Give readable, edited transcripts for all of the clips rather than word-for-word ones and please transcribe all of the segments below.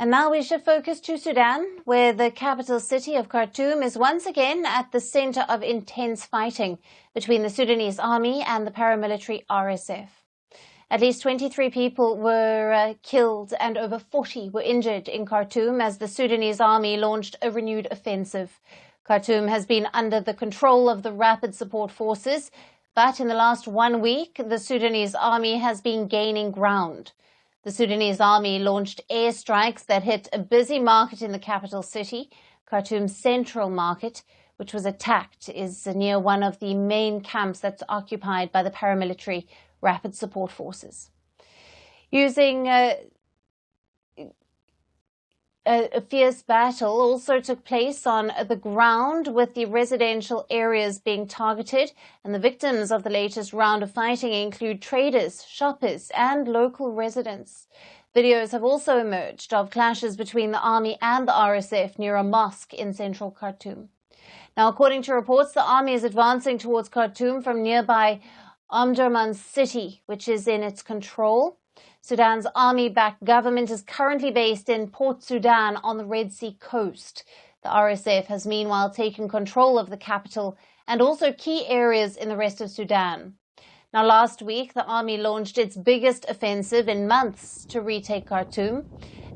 And now we shift focus to Sudan, where the capital city of Khartoum is once again at the center of intense fighting between the Sudanese army and the paramilitary RSF. At least 23 people were killed and over 40 were injured in Khartoum as the Sudanese army launched a renewed offensive. Khartoum has been under the control of the Rapid Support Forces, but in the last 1 week, the Sudanese army has been gaining ground. The Sudanese army launched airstrikes that hit a busy market in the capital city. Khartoum's central market, which was attacked, is near one of the main camps that's occupied by the paramilitary Rapid Support Forces. Using a fierce battle also took place on the ground, with the residential areas being targeted, and the victims of the latest round of fighting include traders, shoppers and local residents. Videos have also emerged of clashes between the army and the RSF near a mosque in central Khartoum. Now, according to reports, the army is advancing towards Khartoum from nearby Omdurman city, which is in its control. Sudan's army-backed government is currently based in Port Sudan on the Red Sea coast. The RSF has meanwhile taken control of the capital and also key areas in the rest of Sudan. Now, last week, the army launched its biggest offensive in months to retake Khartoum.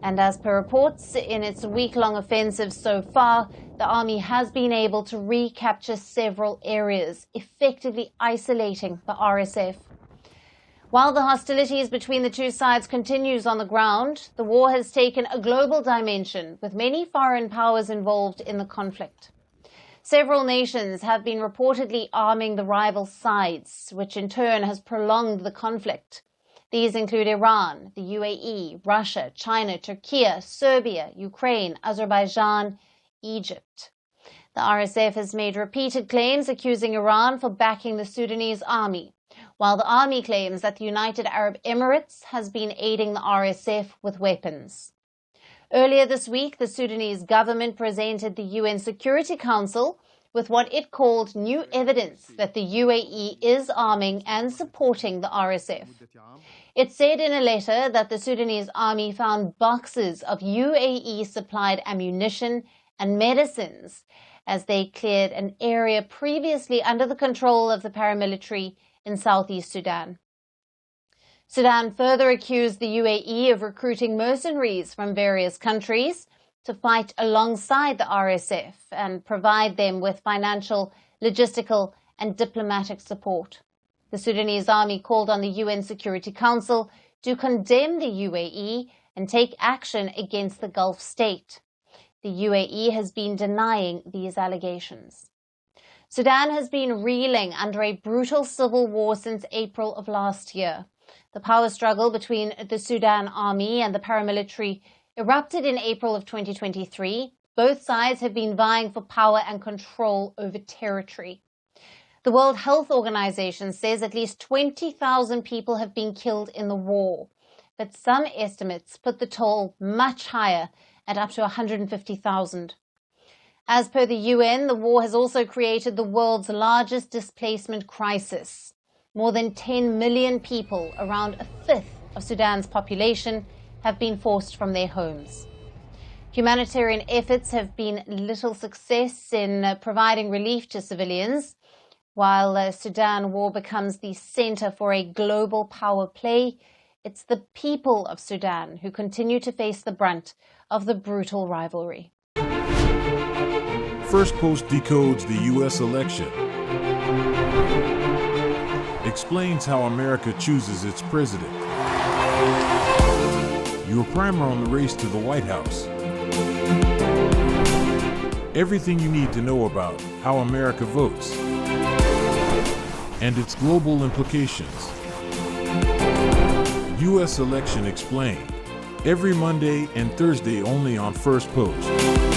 And as per reports, in its week-long offensive so far, the army has been able to recapture several areas, effectively isolating the RSF. While the hostilities between the two sides continues on the ground, the war has taken a global dimension, with many foreign powers involved in the conflict. Several nations have been reportedly arming the rival sides, which in turn has prolonged the conflict. These include Iran, the UAE, Russia, China, Turkey, Serbia, Ukraine, Azerbaijan, Egypt. The RSF has made repeated claims accusing Iran for backing the Sudanese army, while the army claims that the United Arab Emirates has been aiding the RSF with weapons. Earlier this week, the Sudanese government presented the UN Security Council with what it called new evidence that the UAE is arming and supporting the RSF. It said in a letter that the Sudanese army found boxes of UAE-supplied ammunition and medicines as they cleared an area previously under the control of the paramilitary in southeast Sudan. Sudan further accused the UAE of recruiting mercenaries from various countries to fight alongside the RSF and provide them with financial, logistical and diplomatic support. The Sudanese army called on the UN Security Council to condemn the UAE and take action against the Gulf state. The UAE has been denying these allegations. Sudan has been reeling under a brutal civil war since April of last year. The power struggle between the Sudan army and the paramilitary erupted in April of 2023. Both sides have been vying for power and control over territory. The World Health Organization says at least 20,000 people have been killed in the war, but some estimates put the toll much higher at up to 150,000. As per the UN, the war has also created the world's largest displacement crisis. More than 10 million people, around a fifth of Sudan's population, have been forced from their homes. Humanitarian efforts have been little success in providing relief to civilians, while the Sudan war becomes the center for a global power play. It's the people of Sudan who continue to face the brunt of the brutal rivalry. Firstpost decodes the U.S. election. Explains how America chooses its president. Your primer on the race to the White House. Everything you need to know about how America votes and its global implications. U.S. Election Explained. Every Monday and Thursday only on Firstpost.